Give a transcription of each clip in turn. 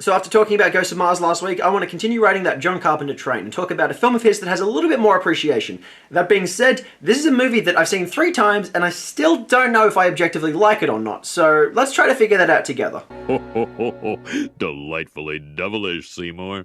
So after talking about Ghost of Mars last week, I want to continue riding that John Carpenter train and talk about a film of his that has a little bit more appreciation. That being said, this is a movie that I've seen 3 times and I still don't know if I objectively like it or not, so let's try to figure that out together. Ho ho ho ho! Delightfully devilish, Seymour.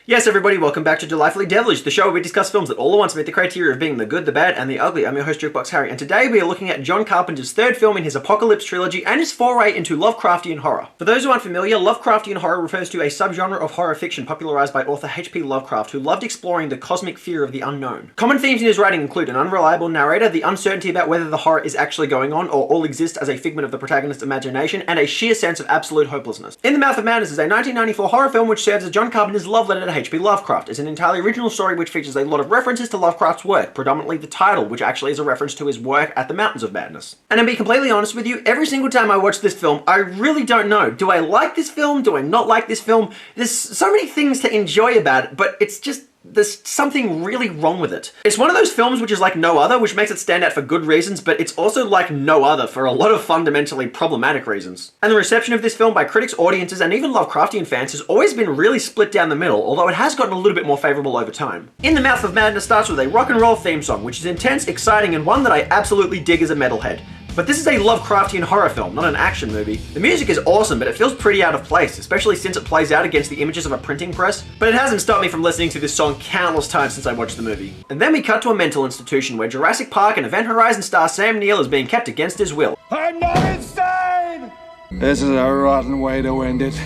Yes, everybody, welcome back to Delightfully Devilish, the show where we discuss films that all at once meet the criteria of being the good, the bad, and the ugly. I'm your host, Jukebox Harry, and today we are looking at John Carpenter's 3rd film in his Apocalypse trilogy and his foray into Lovecraftian horror. For those who aren't familiar, Lovecraftian horror refers to a subgenre of horror fiction popularized by author H.P. Lovecraft, who loved exploring the cosmic fear of the unknown. Common themes in his writing include an unreliable narrator, the uncertainty about whether the horror is actually going on or all exists as a figment of the protagonist's imagination, and a sheer sense of absolute hopelessness. In the Mouth of Madness is a 1994 horror film which serves as John Carpenter's love letter to H.P. Lovecraft. It's an entirely original story which features a lot of references to Lovecraft's work, predominantly the title, which actually is a reference to his work at the Mountains of Madness. And to be completely honest with you, every single time I watch this film, I really don't know. Do I like this film? Do I not like this film? There's so many things to enjoy about it, but it's just, there's something really wrong with it. It's one of those films which is like no other, which makes it stand out for good reasons, but it's also like no other for a lot of fundamentally problematic reasons. And the reception of this film by critics, audiences, and even Lovecraftian fans has always been really split down the middle, although it has gotten a little bit more favourable over time. In the Mouth of Madness starts with a rock and roll theme song, which is intense, exciting, and one that I absolutely dig as a metalhead. But this is a Lovecraftian horror film, not an action movie. The music is awesome, but it feels pretty out of place, especially since it plays out against the images of a printing press. But it hasn't stopped me from listening to this song countless times since I watched the movie. And then we cut to a mental institution where Jurassic Park and Event Horizon star Sam Neill is being kept against his will. I'm not insane! This is a rotten way to end it.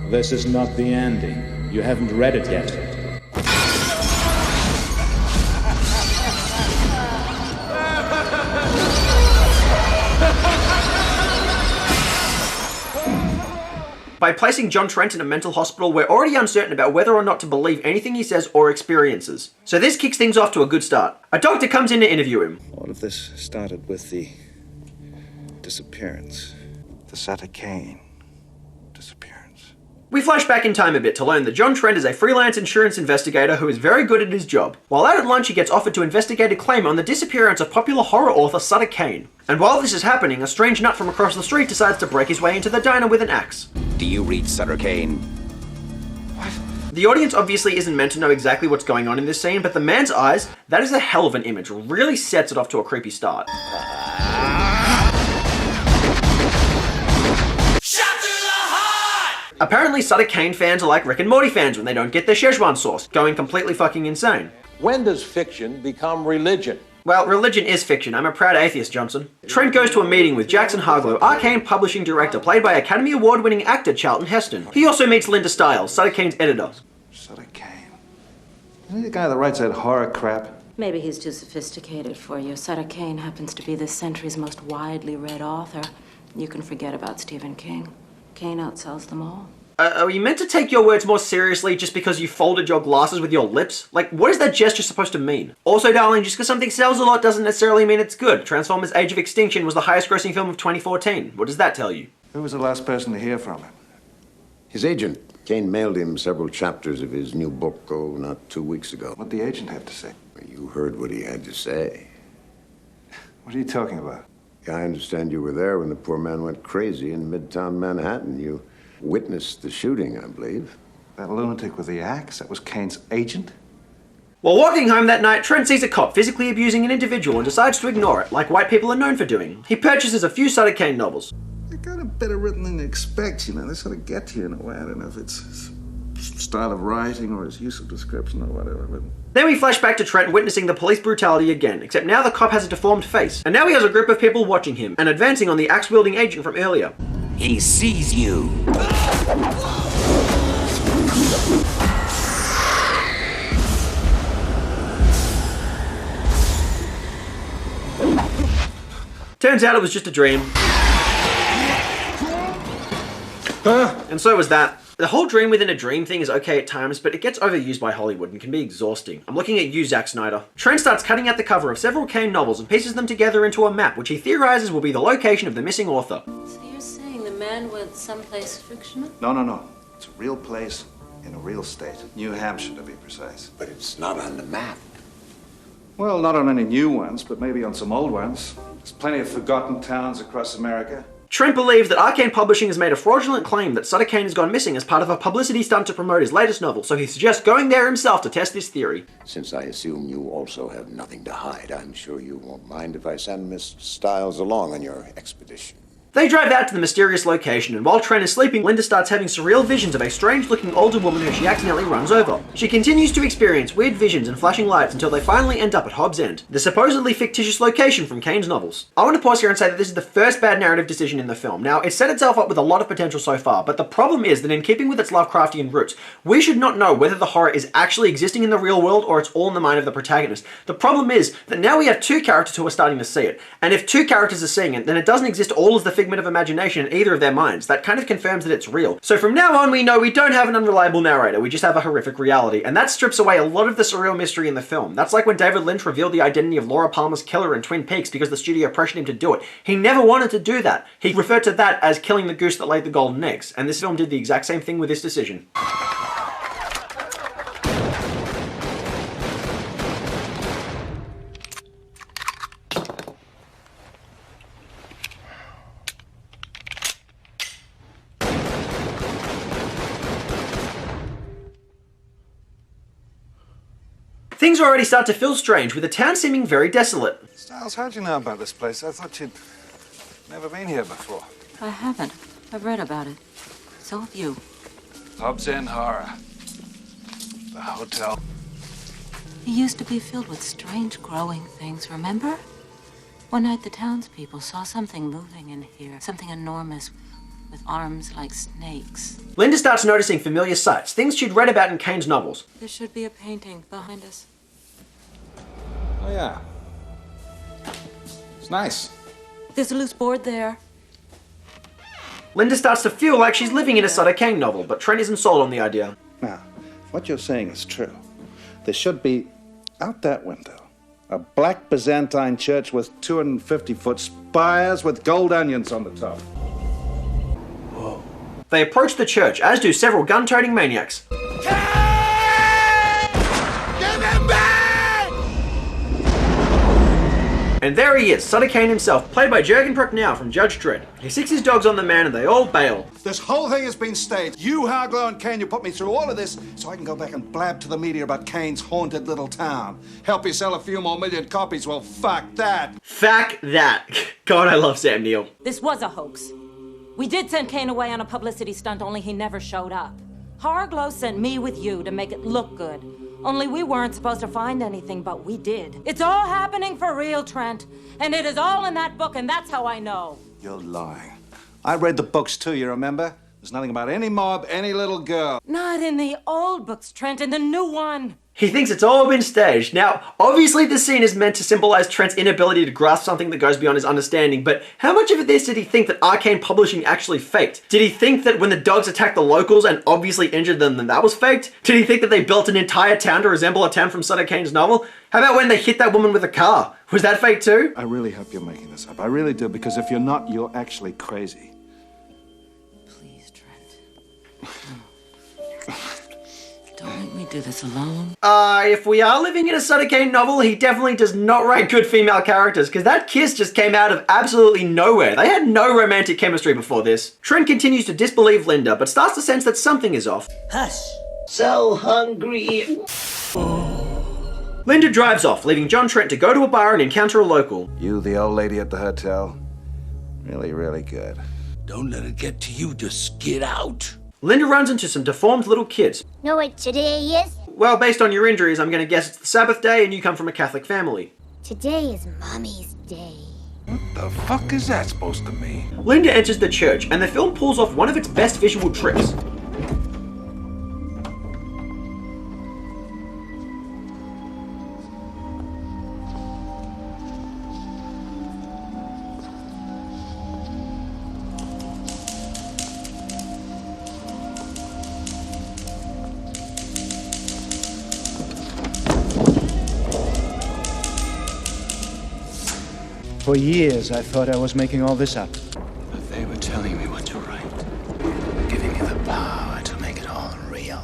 This is not the ending. You haven't read it yet. By placing John Trent in a mental hospital, we're already uncertain about whether or not to believe anything he says or experiences. So this kicks things off to a good start. A doctor comes in to interview him. All of this started with the disappearance. The Sutter Kane disappearance. We flash back in time a bit to learn that John Trent is a freelance insurance investigator who is very good at his job. While out at lunch, he gets offered to investigate a claim on the disappearance of popular horror author Sutter Kane. And while this is happening, a strange nut from across the street decides to break his way into the diner with an axe. Do you read Sutter Kane? What? The audience obviously isn't meant to know exactly what's going on in this scene, but the man's eyes, that is a hell of an image, really sets it off to a creepy start. Apparently, Sutter Kane fans are like Rick and Morty fans when they don't get their Szechuan sauce, going completely fucking insane. When does fiction become religion? Well, religion is fiction. I'm a proud atheist, Johnson. Trent goes to a meeting with Jackson Harglow, Arcane publishing director, played by Academy Award-winning actor Charlton Heston. He also meets Linda Stiles, Sutter Kane's editor. Sutter Kane. Isn't he the guy that writes that horror crap? Maybe he's too sophisticated for you. Sutter Kane happens to be this century's most widely read author. You can forget about Stephen King. Kane outsells them all. Are you meant to take your words more seriously just because you folded your glasses with your lips? Like, what is that gesture supposed to mean? Also, darling, just because something sells a lot doesn't necessarily mean it's good. Transformers Age of Extinction was the highest grossing film of 2014. What does that tell you? Who was the last person to hear from him? His agent. Kane mailed him several chapters of his new book, not 2 weeks ago. What'd the agent have to say? You heard what he had to say. What are you talking about? Yeah, I understand you were there when the poor man went crazy in Midtown Manhattan. You witnessed the shooting, I believe. That lunatic with the axe, that was Kane's agent? While walking home that night, Trent sees a cop physically abusing an individual and decides to ignore it, like white people are known for doing. He purchases a few Sutter Kane novels. They're kind of better written than you expect, you know. They sort of get to you in a way. I don't know if it's his style of writing or his use of description or whatever, but... Then we flash back to Trent witnessing the police brutality again, except now the cop has a deformed face. And now he has a group of people watching him, and advancing on the axe-wielding agent from earlier. He sees you. Turns out it was just a dream. And so was that. The whole dream within a dream thing is okay at times, but it gets overused by Hollywood and can be exhausting. I'm looking at you, Zack Snyder. Trent starts cutting out the cover of several Kane novels and pieces them together into a map, which he theorizes will be the location of the missing author. So you're saying the man went someplace fictional? No. It's a real place in a real state. New Hampshire, to be precise. But it's not on the map. Well, not on any new ones, but maybe on some old ones. There's plenty of forgotten towns across America. Trent believes that Arcane Publishing has made a fraudulent claim that Sutter Kane has gone missing as part of a publicity stunt to promote his latest novel, so he suggests going there himself to test this theory. Since I assume you also have nothing to hide, I'm sure you won't mind if I send Miss Stiles along on your expedition. They drive out to the mysterious location, and while Trent is sleeping, Linda starts having surreal visions of a strange-looking older woman who she accidentally runs over. She continues to experience weird visions and flashing lights until they finally end up at Hobbs End, the supposedly fictitious location from Kane's novels. I want to pause here and say that this is the first bad narrative decision in the film. Now, it's set itself up with a lot of potential so far, but the problem is that in keeping with its Lovecraftian roots, we should not know whether the horror is actually existing in the real world or it's all in the mind of the protagonist. The problem is that now we have two characters who are starting to see it, and if two characters are seeing it, then it doesn't exist all as the figment of imagination in either of their minds. That kind of confirms that it's real. So from now on, we know we don't have an unreliable narrator, we just have a horrific reality, and that strips away a lot of the surreal mystery in the film. That's like when David Lynch revealed the identity of Laura Palmer's killer in Twin Peaks because the studio pressured him to do it. He never wanted to do that. He referred to that as killing the goose that laid the golden eggs, and this film did the exact same thing with this decision. Things already start to feel strange, with the town seeming very desolate. Stiles, how'd you know about this place? I thought you'd never been here before. I haven't. I've read about it. So have you. Hobbs End Horror. The hotel. It used to be filled with strange growing things, remember? One night the townspeople saw something moving in here. Something enormous, with arms like snakes. Linda starts noticing familiar sights, things she'd read about in Kane's novels. There should be a painting behind us. Oh, yeah. It's nice. There's a loose board there. Linda starts to feel like she's living in a Sutter Kane novel, but Trent isn't sold on the idea. Now, if what you're saying is true, there should be, out that window, a black Byzantine church with 250-foot spires with gold onions on the top. They approach the church, as do several gun-toting maniacs. Give him back! And there he is, Sutter Kane himself, played by Jurgen Prochnow from Judge Dredd. He sicks his dogs on the man and they all bail. This whole thing has been staged. You, Harglow, and Kane, you put me through all of this so I can go back and blab to the media about Kane's haunted little town. Help you sell a few more million copies? Well, fuck that. Fuck that. God, I love Sam Neill. This was a hoax. We did send Kane away on a publicity stunt, only he never showed up. Harglow sent me with you to make it look good. Only we weren't supposed to find anything, but we did. It's all happening for real, Trent. And it is all in that book, and that's how I know. You're lying. I read the books too, you remember? There's nothing about any mob, any little girl. Not in the old books, Trent, in the new one. He thinks it's all been staged. Now, obviously this scene is meant to symbolize Trent's inability to grasp something that goes beyond his understanding, but how much of this did he think that Arcane Publishing actually faked? Did he think that when the dogs attacked the locals and obviously injured them, then that was faked? Did he think that they built an entire town to resemble a town from Sutter Kane's novel? How about when they hit that woman with a car? Was that fake too? I really hope you're making this up. I really do, because if you're not, you're actually crazy. Please, Trent. Don't make me do this alone. If we are living in a Sutter Kane novel, he definitely does not write good female characters, because that kiss just came out of absolutely nowhere. They had no romantic chemistry before this. Trent continues to disbelieve Linda, but starts to sense that something is off. Hush. So hungry. Linda drives off, leaving John Trent to go to a bar and encounter a local. You, the old lady at the hotel, really, really good. Don't let it get to you. Just get out. Linda runs into some deformed little kids. Know what today is? Well, based on your injuries, I'm gonna guess it's the Sabbath day and you come from a Catholic family. Today is Mommy's day. What the fuck is that supposed to mean? Linda enters the church, and the film pulls off one of its best visual tricks. For years, I thought I was making all this up. But they were telling me what to write. Giving me the power to make it all real.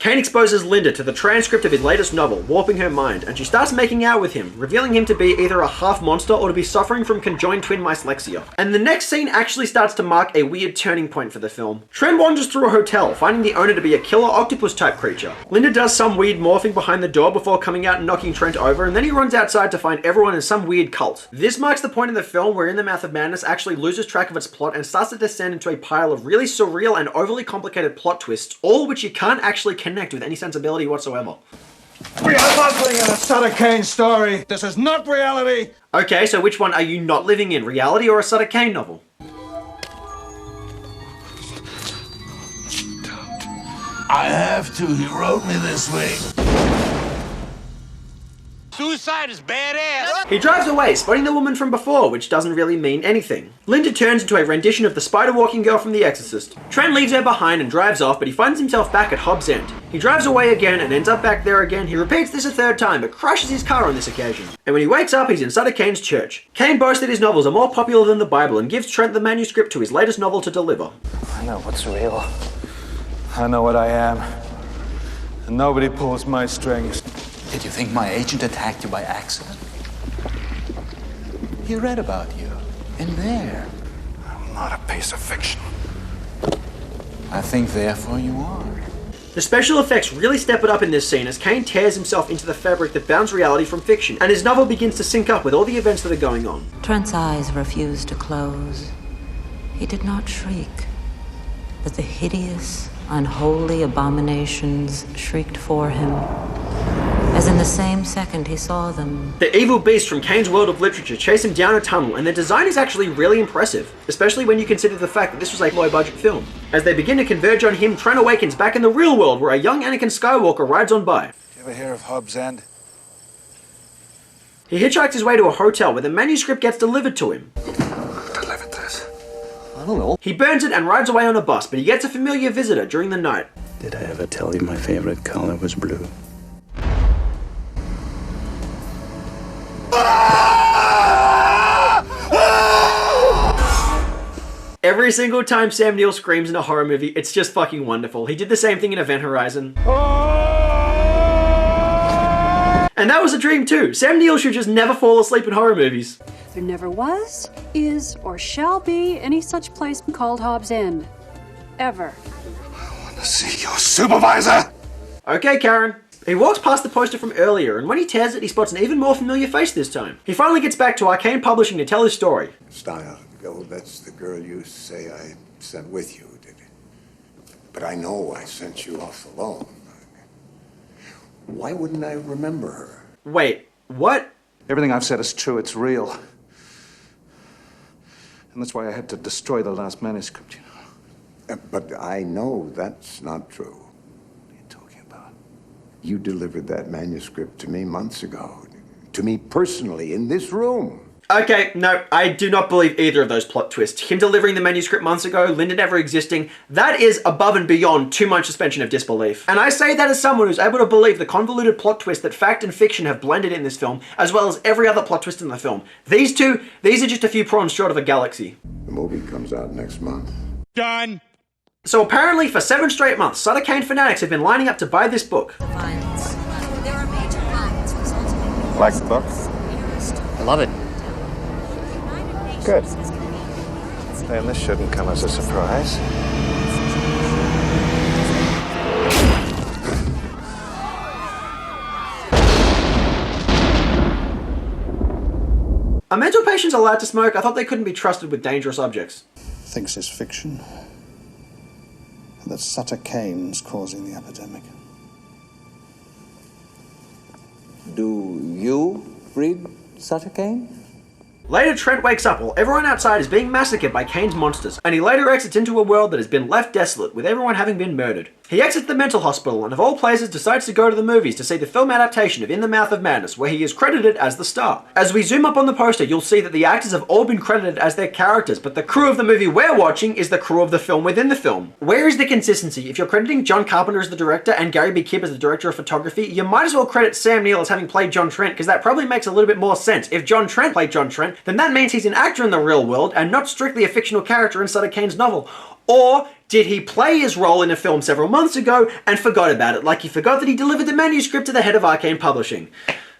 Kane exposes Linda to the transcript of his latest novel, warping her mind, and she starts making out with him, revealing him to be either a half monster or to be suffering from conjoined twin dyslexia. And the next scene actually starts to mark a weird turning point for the film. Trent wanders through a hotel, finding the owner to be a killer octopus type creature. Linda does some weird morphing behind the door before coming out and knocking Trent over, and then he runs outside to find everyone in some weird cult. This marks the point in the film where In the Mouth of Madness actually loses track of its plot and starts to descend into a pile of really surreal and overly complicated plot twists, all which you can't actually connect with any sensibility whatsoever. We are living in a Sutter Kane story. This is not reality. Okay, so which one are you not living in, reality or a Sutter Kane novel? I have to. He wrote me this way. Suicide is badass. He drives away, spotting the woman from before, which doesn't really mean anything. Linda turns into a rendition of the spider-walking girl from The Exorcist. Trent leaves her behind and drives off, but he finds himself back at Hobbs End. He drives away again and ends up back there again. He repeats this a third time, but crashes his car on this occasion. And when he wakes up, he's in Sutter Kane's church. Kane boasts that his novels are more popular than the Bible and gives Trent the manuscript to his latest novel to deliver. I know what's real. I know what I am. And nobody pulls my strings. Did you think my agent attacked you by accident? He read about you in there. I'm not a piece of fiction. I think therefore you are. The special effects really step it up in this scene as Kane tears himself into the fabric that bounds reality from fiction, and his novel begins to sync up with all the events that are going on. Trent's eyes refused to close. He did not shriek, but the hideous, unholy abominations shrieked for him, as in the same second he saw them. The evil beasts from Kane's world of literature chase him down a tunnel, and their design is actually really impressive, especially when you consider the fact that this was a low-budget film. As they begin to converge on him, Trent awakens back in the real world where a young Anakin Skywalker rides on by. You ever hear of Hobbs End? He hitchhikes his way to a hotel where the manuscript gets delivered to him. Delivered this. I don't know. He burns it and rides away on a bus, but he gets a familiar visitor during the night. Did I ever tell you my favorite color was blue? Every single time Sam Neill screams in a horror movie, it's just fucking wonderful. He did the same thing in Event Horizon. And that was a dream too. Sam Neill should just never fall asleep in horror movies. There never was, is, or shall be any such place called Hobbs End. Ever. I want to see your supervisor! Okay, Karen. He walks past the poster from earlier, and when he tears it, he spots an even more familiar face this time. He finally gets back to Arcane Publishing to tell his story. Style, oh, that's the girl you say I sent with you, did it? But I know I sent you off alone. Why wouldn't I remember her? Wait, what? Everything I've said is true, it's real. And that's why I had to destroy the last manuscript, you know. But I know that's not true. What are you talking about? You delivered that manuscript to me months ago. To me personally, in this room. Okay, no, I do not believe either of those plot twists. Him delivering the manuscript months ago, Linda never existing, that is above and beyond too much suspension of disbelief. And I say that as someone who's able to believe the convoluted plot twist that fact and fiction have blended in this film, as well as every other plot twist in the film. These are just a few prawns short of a galaxy. The movie comes out next month. Done. So apparently for 7 straight months, Sutter Kane fanatics have been lining up to buy this book. There are major violence resulting. Like the book? I love it. Good. Then this shouldn't come as a surprise. Are mental patients allowed to smoke? I thought they couldn't be trusted with dangerous objects. Thinks it's fiction. And that Sutter Kane's causing the epidemic. Do you read Sutter Kane? Later, Trent wakes up while everyone outside is being massacred by Kane's monsters, and he later exits into a world that has been left desolate, with everyone having been murdered. He exits the mental hospital and of all places decides to go to the movies to see the film adaptation of In the Mouth of Madness, where he is credited as the star. As we zoom up on the poster, you'll see that the actors have all been credited as their characters, but the crew of the movie we're watching is the crew of the film within the film. Where is the consistency? If you're crediting John Carpenter as the director and Gary B. Kibb as the director of photography, you might as well credit Sam Neill as having played John Trent, because that probably makes a little bit more sense. If John Trent played John Trent, Trent, then that means he's an actor in the real world and not strictly a fictional character in Sutter Kane's novel. Or did he play his role in a film several months ago and forgot about it, like he forgot that he delivered the manuscript to the head of Arcane Publishing?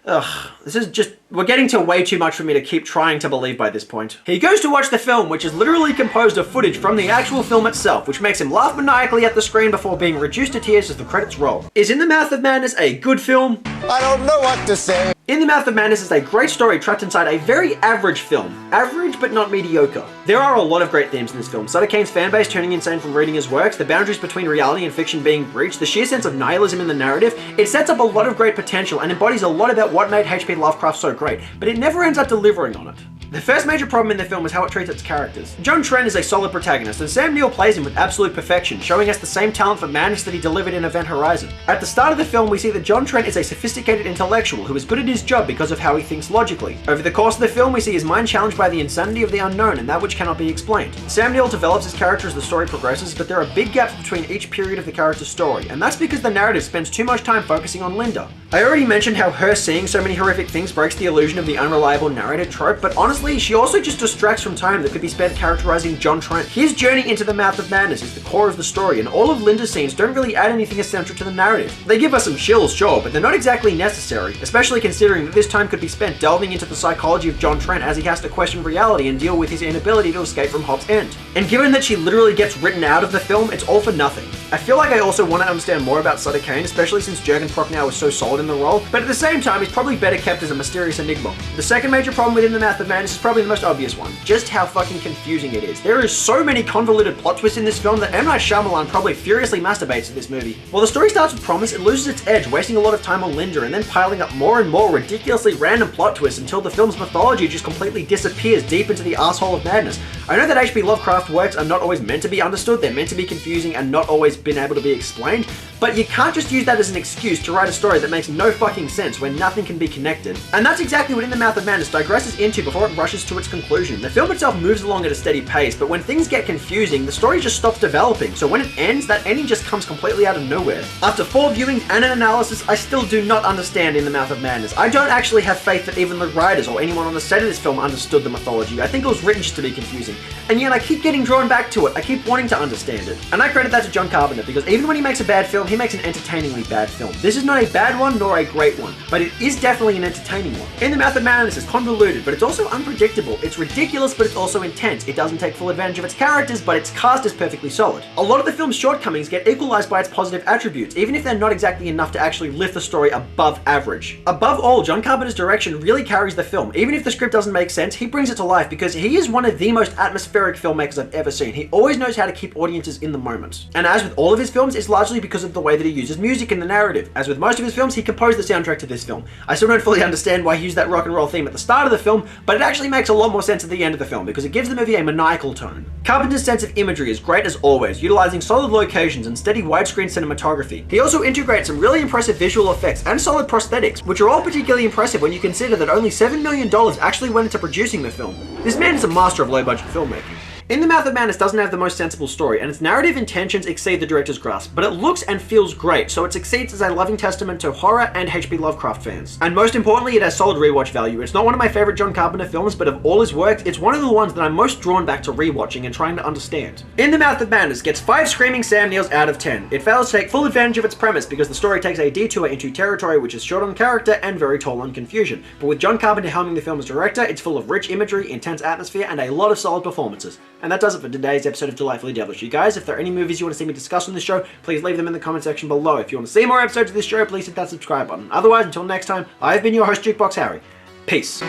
Ugh, this is just... we're getting to way too much for me to keep trying to believe by this point. He goes to watch the film, which is literally composed of footage from the actual film itself, which makes him laugh maniacally at the screen before being reduced to tears as the credits roll. Is In the Mouth of Madness a good film? I don't know what to say. In the Mouth of Madness is a great story trapped inside a very average film. Average, but not mediocre. There are a lot of great themes in this film. Sutter Kane's fanbase turning insane from reading his works, the boundaries between reality and fiction being breached, the sheer sense of nihilism in the narrative. It sets up a lot of great potential and embodies a lot about what made H.P. Lovecraft so great, but it never ends up delivering on it. The first major problem in the film is how it treats its characters. John Trent is a solid protagonist, and Sam Neill plays him with absolute perfection, showing us the same talent for madness that he delivered in Event Horizon. At the start of the film, we see that John Trent is a sophisticated intellectual who is good at his job because of how he thinks logically. Over the course of the film, we see his mind challenged by the insanity of the unknown and that which cannot be explained. Sam Neill develops his character as the story progresses, but there are big gaps between each period of the character's story, and that's because the narrative spends too much time focusing on Linda. I already mentioned how her seeing so many horrific things breaks the illusion of the unreliable narrator trope, but honestly, she also just distracts from time that could be spent characterizing John Trent. His journey into the Mouth of Madness is the core of the story, and all of Linda's scenes don't really add anything essential to the narrative. They give us some chills, sure, but they're not exactly necessary, especially considering that this time could be spent delving into the psychology of John Trent as he has to question reality and deal with his inability to escape from Hobbs' End. And given that she literally gets written out of the film, it's all for nothing. I feel like I also want to understand more about Sutter Kane, especially since Jurgen Prochnow is so solid in the role, but at the same time, he's probably better kept as a mysterious enigma. The second major problem within the Mouth of Madness is probably the most obvious one. Just how fucking confusing it is. There is so many convoluted plot twists in this film that M. Night Shyamalan probably furiously masturbates at this movie. While the story starts with promise, it loses its edge, wasting a lot of time on Linda and then piling up more and more ridiculously random plot twists until the film's mythology just completely disappears deep into the asshole of madness. I know that H.P. Lovecraft works are not always meant to be understood, they're meant to be confusing and not always been able to be explained, but you can't just use that as an excuse to write a story that makes no fucking sense when nothing can be connected. And that's exactly what In the Mouth of Madness digresses into before it rushes to its conclusion. The film itself moves along at a steady pace, but when things get confusing, the story just stops developing, so when it ends, that ending just comes completely out of nowhere. After 4 viewings and an analysis, I still do not understand In the Mouth of Madness. I don't actually have faith that even the writers or anyone on the set of this film understood the mythology. I think it was written just to be confusing, and yet I keep getting drawn back to it. I keep wanting to understand it. And I credit that to John Carpenter, because even when he makes a bad film, he makes an entertainingly bad film. This is not a bad one, nor a great one, but it is definitely an entertaining one. In the Mouth of Madness is convoluted, but it's also unpredictable. It's ridiculous, but it's also intense. It doesn't take full advantage of its characters, but its cast is perfectly solid. A lot of the film's shortcomings get equalized by its positive attributes, even if they're not exactly enough to actually lift the story above average. Above all, John Carpenter's direction really carries the film. Even if the script doesn't make sense, he brings it to life because he is one of the most atmospheric filmmakers I've ever seen. He always knows how to keep audiences in the moment. And as with all of his films, it's largely because of the way that he uses music in the narrative. As with most of his films, he composed the soundtrack to this film. I still don't fully understand why he used that rock and roll theme at the start of the film, but it actually makes a lot more sense at the end of the film because it gives the movie a maniacal tone. Carpenter's sense of imagery is great as always, utilizing solid locations and steady widescreen cinematography. He also integrates some really impressive visual effects and solid prosthetics, which are all particularly impressive when you consider that only $7 million actually went into producing the film. This man is a master of low-budget filmmaking. In the Mouth of Madness doesn't have the most sensible story, and its narrative intentions exceed the director's grasp, but it looks and feels great, so it succeeds as a loving testament to horror and H.P. Lovecraft fans. And most importantly, it has solid rewatch value. It's not one of my favorite John Carpenter films, but of all his works, it's one of the ones that I'm most drawn back to rewatching and trying to understand. In the Mouth of Madness gets 5 screaming Sam Neills out of 10. It fails to take full advantage of its premise because the story takes a detour into territory which is short on character and very tall on confusion. But with John Carpenter helming the film as director, it's full of rich imagery, intense atmosphere, and a lot of solid performances. And that does it for today's episode of Delightfully Devilish. You guys, if there are any movies you want to see me discuss on this show, please leave them in the comment section below. If you want to see more episodes of this show, please hit that subscribe button. Otherwise, until next time, I've been your host, Jukebox Harry. Peace.